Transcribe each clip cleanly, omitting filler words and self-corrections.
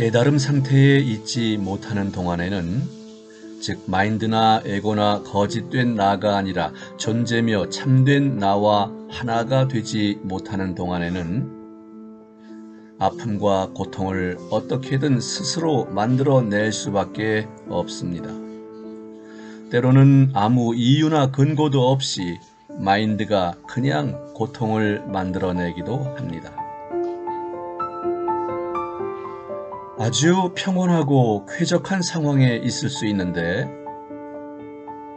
깨달음 상태에 있지 못하는 동안에는, 즉 마인드나 에고나 거짓된 나가 아니라 존재며 참된 나와 하나가 되지 못하는 동안에는 아픔과 고통을 어떻게든 스스로 만들어낼 수밖에 없습니다. 때로는 아무 이유나 근거도 없이 마인드가 그냥 고통을 만들어내기도 합니다. 아주 평온하고 쾌적한 상황에 있을 수 있는데,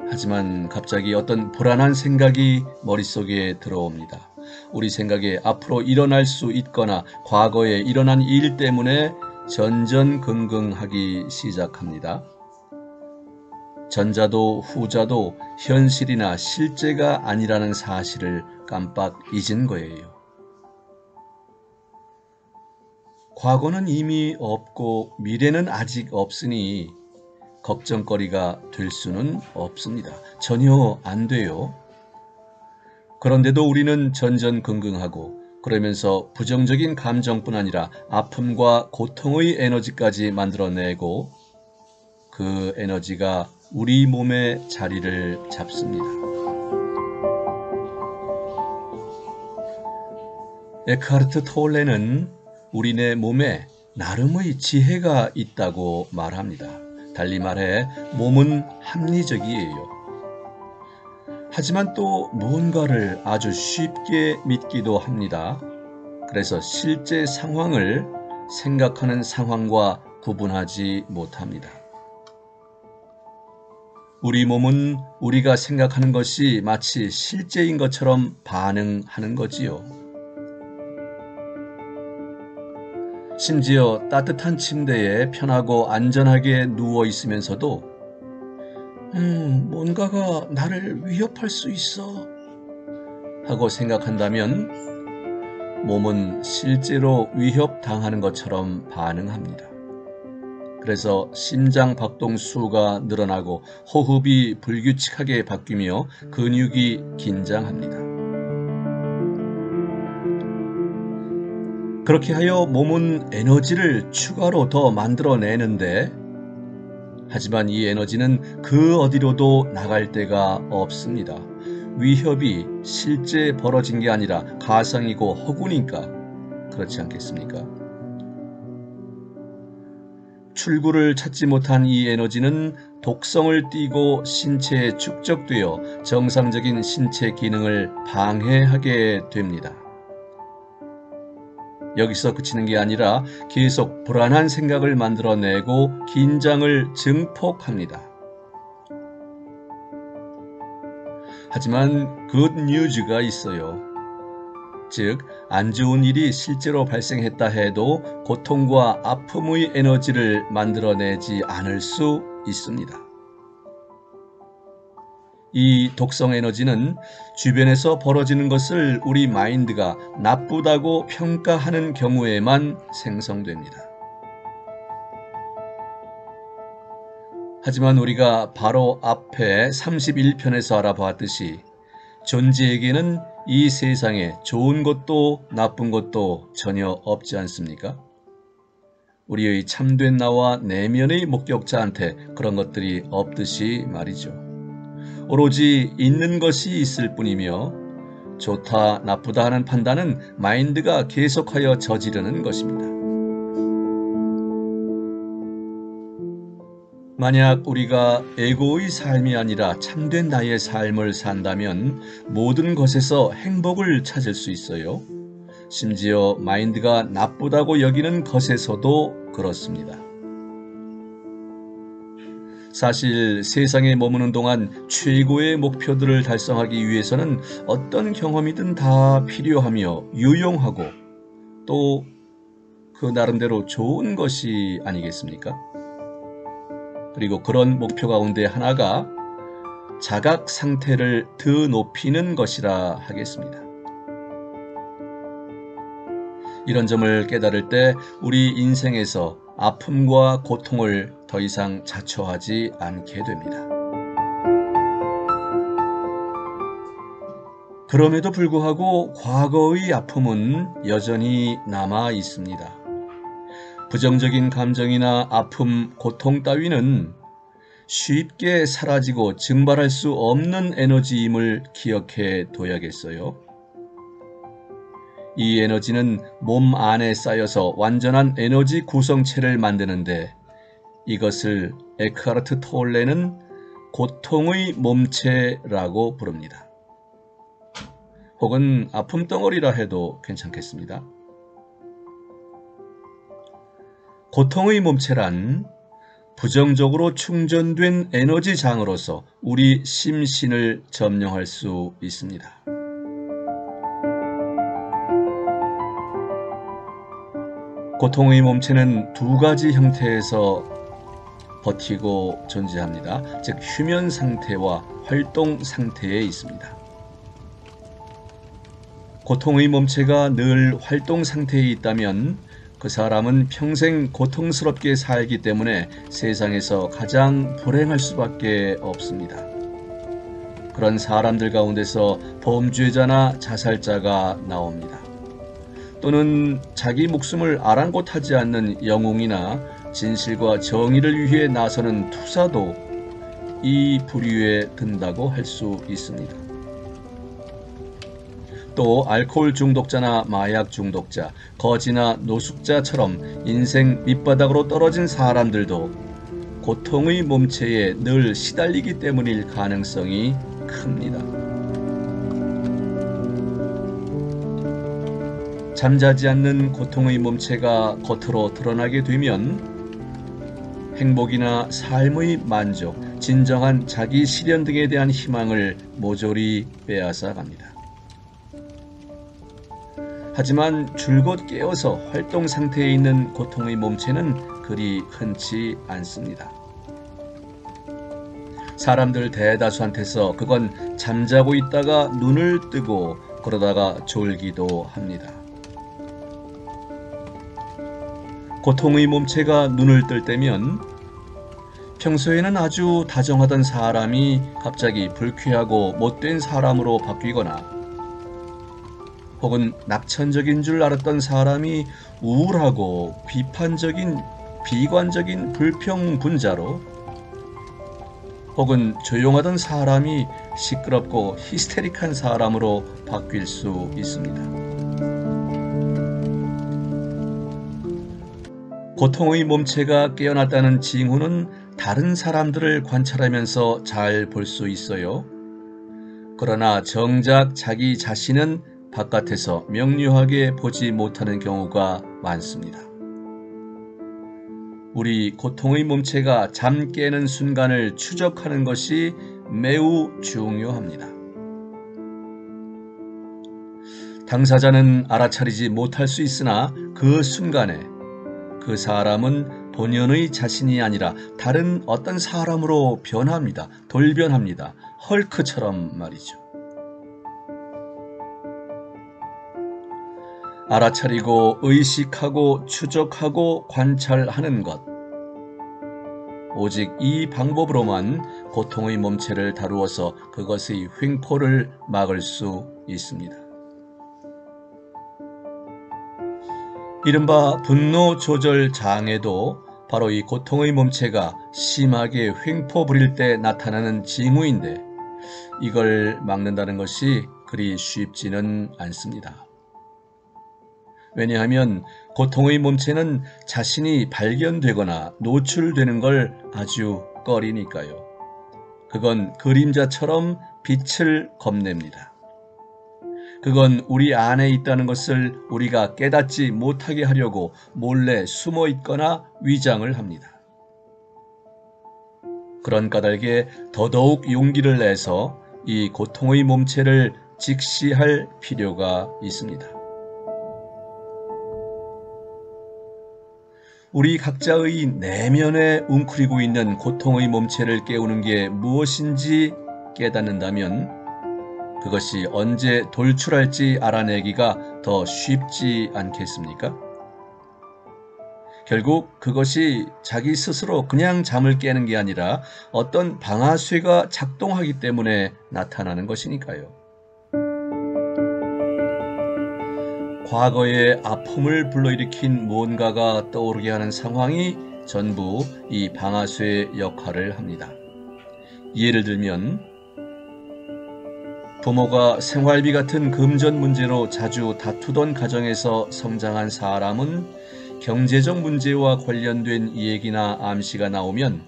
하지만 갑자기 어떤 불안한 생각이 머릿속에 들어옵니다. 우리 생각에 앞으로 일어날 수 있거나 과거에 일어난 일 때문에 전전긍긍하기 시작합니다. 전자도 후자도 현실이나 실제가 아니라는 사실을 깜빡 잊은 거예요. 과거는 이미 없고 미래는 아직 없으니 걱정거리가 될 수는 없습니다. 전혀 안 돼요. 그런데도 우리는 전전긍긍하고, 그러면서 부정적인 감정뿐 아니라 아픔과 고통의 에너지까지 만들어내고, 그 에너지가 우리 몸에 자리를 잡습니다. 에크하르트 톨레는 우리네 몸에 나름의 지혜가 있다고 말합니다. 달리 말해 몸은 합리적이에요. 하지만 또 무언가를 아주 쉽게 믿기도 합니다. 그래서 실제 상황을 생각하는 상황과 구분하지 못합니다. 우리 몸은 우리가 생각하는 것이 마치 실제인 것처럼 반응하는 거지요. 심지어 따뜻한 침대에 편하고 안전하게 누워 있으면서도 뭔가가 나를 위협할 수 있어 하고 생각한다면 몸은 실제로 위협당하는 것처럼 반응합니다. 그래서 심장 박동수가 늘어나고 호흡이 불규칙하게 바뀌며 근육이 긴장합니다. 그렇게 하여 몸은 에너지를 추가로 더 만들어내는데, 하지만 이 에너지는 그 어디로도 나갈 데가 없습니다. 위협이 실제 벌어진 게 아니라 가상이고 허구니까 그렇지 않겠습니까? 출구를 찾지 못한 이 에너지는 독성을 띠고 신체에 축적되어 정상적인 신체 기능을 방해하게 됩니다. 여기서 그치는 게 아니라 계속 불안한 생각을 만들어내고 긴장을 증폭합니다. 하지만 굿 뉴즈가 있어요. 즉, 안 좋은 일이 실제로 발생했다 해도 고통과 아픔의 에너지를 만들어내지 않을 수 있습니다. 이 독성 에너지는 주변에서 벌어지는 것을 우리 마인드가 나쁘다고 평가하는 경우에만 생성됩니다. 하지만 우리가 바로 앞에 31편에서 알아보았듯이 존재에게는 이 세상에 좋은 것도 나쁜 것도 전혀 없지 않습니까? 우리의 참된 나와 내면의 목격자한테 그런 것들이 없듯이 말이죠. 오로지 있는 것이 있을 뿐이며 좋다 나쁘다 하는 판단은 마인드가 계속하여 저지르는 것입니다. 만약 우리가 에고의 삶이 아니라 참된 나의 삶을 산다면 모든 것에서 행복을 찾을 수 있어요. 심지어 마인드가 나쁘다고 여기는 것에서도 그렇습니다. 사실 세상에 머무는 동안 최고의 목표들을 달성하기 위해서는 어떤 경험이든 다 필요하며 유용하고 또 그 나름대로 좋은 것이 아니겠습니까? 그리고 그런 목표 가운데 하나가 자각 상태를 더 높이는 것이라 하겠습니다. 이런 점을 깨달을 때 우리 인생에서 아픔과 고통을 더 이상 자초하지 않게 됩니다. 그럼에도 불구하고 과거의 아픔은 여전히 남아 있습니다. 부정적인 감정이나 아픔, 고통 따위는 쉽게 사라지고 증발할 수 없는 에너지임을 기억해 둬야겠어요. 이 에너지는 몸 안에 쌓여서 완전한 에너지 구성체를 만드는데 이것을 에크하르트 톨레는 고통의 몸체라고 부릅니다. 혹은 아픔 덩어리라 해도 괜찮겠습니다. 고통의 몸체란 부정적으로 충전된 에너지장으로서 우리 심신을 점령할 수 있습니다. 고통의 몸체는 두 가지 형태에서 버티고 존재합니다. 즉 휴면 상태와 활동 상태에 있습니다. 고통의 몸체가 늘 활동 상태에 있다면 그 사람은 평생 고통스럽게 살기 때문에 세상에서 가장 불행할 수밖에 없습니다. 그런 사람들 가운데서 범죄자나 자살자가 나옵니다. 또는 자기 목숨을 아랑곳하지 않는 영웅이나 진실과 정의를 위해 나서는 투사도 이 부류에 든다고 할 수 있습니다. 또 알코올 중독자나 마약 중독자, 거지나 노숙자처럼 인생 밑바닥으로 떨어진 사람들도 고통의 몸체에 늘 시달리기 때문일 가능성이 큽니다. 잠자지 않는 고통의 몸체가 겉으로 드러나게 되면 행복이나 삶의 만족, 진정한 자기 실현 등에 대한 희망을 모조리 빼앗아 갑니다. 하지만 줄곧 깨어서 활동 상태에 있는 고통의 몸체는 그리 흔치 않습니다. 사람들 대다수한테서 그건 잠자고 있다가 눈을 뜨고 그러다가 졸기도 합니다. 고통의 몸체가 눈을 뜰 때면 평소에는 아주 다정하던 사람이 갑자기 불쾌하고 못된 사람으로 바뀌거나 혹은 낙천적인 줄 알았던 사람이 우울하고 비관적인 불평분자로 혹은 조용하던 사람이 시끄럽고 히스테릭한 사람으로 바뀔 수 있습니다. 고통의 몸체가 깨어났다는 징후는 다른 사람들을 관찰하면서 잘 볼 수 있어요. 그러나 정작 자기 자신은 바깥에서 명료하게 보지 못하는 경우가 많습니다. 우리 고통의 몸체가 잠 깨는 순간을 추적하는 것이 매우 중요합니다. 당사자는 알아차리지 못할 수 있으나 그 순간에 그 사람은 본연의 자신이 아니라 다른 어떤 사람으로 변합니다. 돌변합니다. 헐크처럼 말이죠. 알아차리고 의식하고 추적하고 관찰하는 것. 오직 이 방법으로만 고통의 몸체를 다루어서 그것의 횡포를 막을 수 있습니다. 이른바 분노 조절 장애도 바로 이 고통의 몸체가 심하게 횡포 부릴 때 나타나는 징후인데 이걸 막는다는 것이 그리 쉽지는 않습니다. 왜냐하면 고통의 몸체는 자신이 발견되거나 노출되는 걸 아주 꺼리니까요. 그건 그림자처럼 빛을 겁냅니다. 그건 우리 안에 있다는 것을 우리가 깨닫지 못하게 하려고 몰래 숨어 있거나 위장을 합니다. 그런 까닭에 더더욱 용기를 내서 이 고통의 몸체를 직시할 필요가 있습니다. 우리 각자의 내면에 웅크리고 있는 고통의 몸체를 깨우는 게 무엇인지 깨닫는다면 그것이 언제 돌출할지 알아내기가 더 쉽지 않겠습니까? 결국 그것이 자기 스스로 그냥 잠을 깨는 게 아니라 어떤 방아쇠가 작동하기 때문에 나타나는 것이니까요. 과거의 아픔을 불러일으킨 무언가가 떠오르게 하는 상황이 전부 이 방아쇠의 역할을 합니다. 예를 들면 부모가 생활비 같은 금전 문제로 자주 다투던 가정에서 성장한 사람은 경제적 문제와 관련된 얘기나 암시가 나오면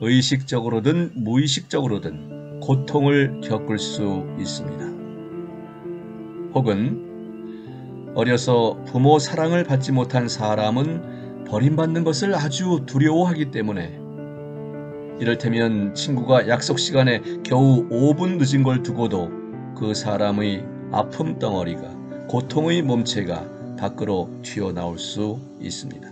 의식적으로든 무의식적으로든 고통을 겪을 수 있습니다. 혹은 어려서 부모 사랑을 받지 못한 사람은 버림받는 것을 아주 두려워하기 때문에 이를테면 친구가 약속 시간에 겨우 5분 늦은 걸 두고도 그 사람의 아픔 덩어리가, 고통의 몸체가 밖으로 튀어나올 수 있습니다.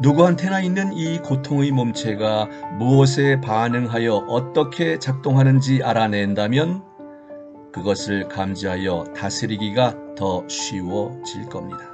누구한테나 있는 이 고통의 몸체가 무엇에 반응하여 어떻게 작동하는지 알아낸다면 그것을 감지하여 다스리기가 더 쉬워질 겁니다.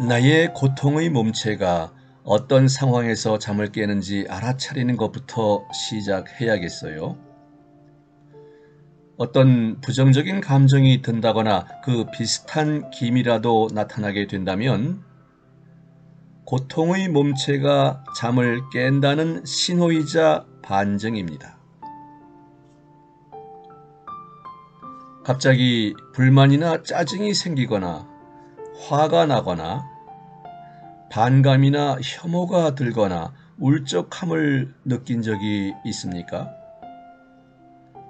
나의 고통의 몸체가 어떤 상황에서 잠을 깨는지 알아차리는 것부터 시작해야겠어요. 어떤 부정적인 감정이 든다거나 그 비슷한 기미라도 나타나게 된다면 고통의 몸체가 잠을 깬다는 신호이자 반증입니다. 갑자기 불만이나 짜증이 생기거나 화가 나거나 반감이나 혐오가 들거나 울적함을 느낀 적이 있습니까?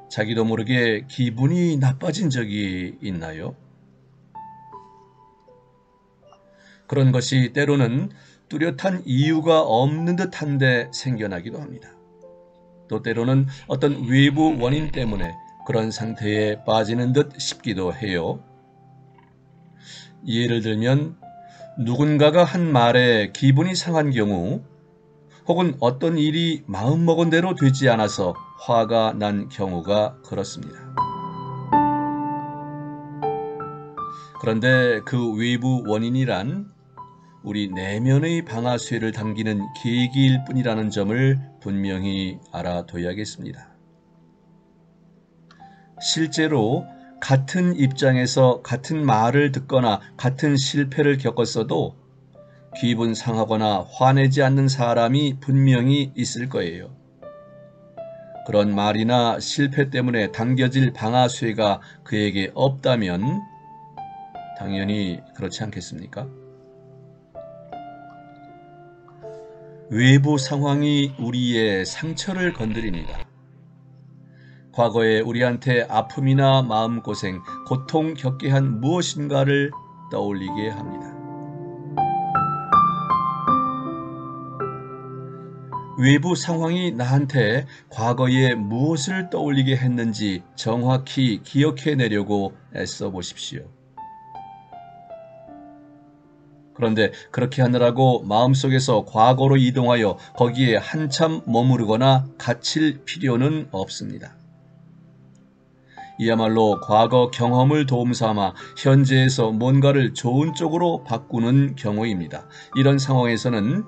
자기도 모르게 기분이 나빠진 적이 있나요? 그런 것이 때로는 뚜렷한 이유가 없는 듯한데 생겨나기도 합니다. 또 때로는 어떤 외부 원인 때문에 그런 상태에 빠지는 듯 싶기도 해요. 예를 들면 누군가가 한 말에 기분이 상한 경우, 혹은 어떤 일이 마음먹은 대로 되지 않아서 화가 난 경우가 그렇습니다. 그런데 그 외부 원인이란 우리 내면의 방아쇠를 당기는 계기일 뿐이라는 점을 분명히 알아둬야겠습니다. 실제로 같은 입장에서 같은 말을 듣거나 같은 실패를 겪었어도 기분 상하거나 화내지 않는 사람이 분명히 있을 거예요. 그런 말이나 실패 때문에 당겨질 방아쇠가 그에게 없다면 당연히 그렇지 않겠습니까? 외부 상황이 우리의 상처를 건드립니다. 과거에 우리한테 아픔이나 마음고생, 고통 겪게 한 무엇인가를 떠올리게 합니다. 외부 상황이 나한테 과거에 무엇을 떠올리게 했는지 정확히 기억해내려고 애써 보십시오. 그런데 그렇게 하느라고 마음속에서 과거로 이동하여 거기에 한참 머무르거나 갇힐 필요는 없습니다. 이야말로 과거 경험을 도움삼아 현재에서 뭔가를 좋은 쪽으로 바꾸는 경우입니다. 이런 상황에서는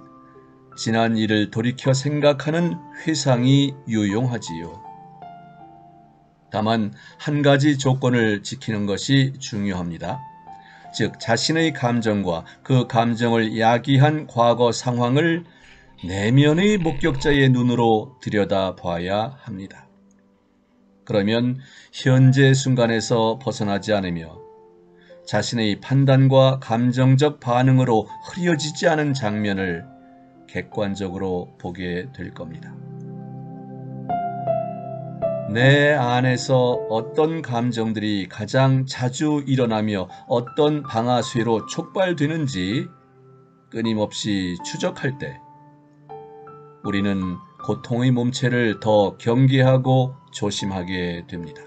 지난 일을 돌이켜 생각하는 회상이 유용하지요. 다만 한 가지 조건을 지키는 것이 중요합니다. 즉 자신의 감정과 그 감정을 야기한 과거 상황을 내면의 목격자의 눈으로 들여다봐야 합니다. 그러면 현재 순간에서 벗어나지 않으며 자신의 판단과 감정적 반응으로 흐려지지 않은 장면을 객관적으로 보게 될 겁니다. 내 안에서 어떤 감정들이 가장 자주 일어나며 어떤 방아쇠로 촉발되는지 끊임없이 추적할 때 우리는 고통의 몸체를 더 경계하고 조심하게 됩니다.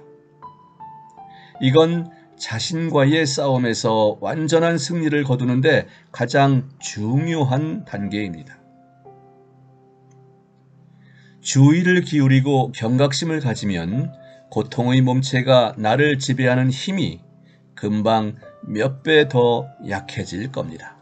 이건 자신과의 싸움에서 완전한 승리를 거두는데 가장 중요한 단계입니다. 주의를 기울이고 경각심을 가지면 고통의 몸체가 나를 지배하는 힘이 금방 몇 배 더 약해질 겁니다.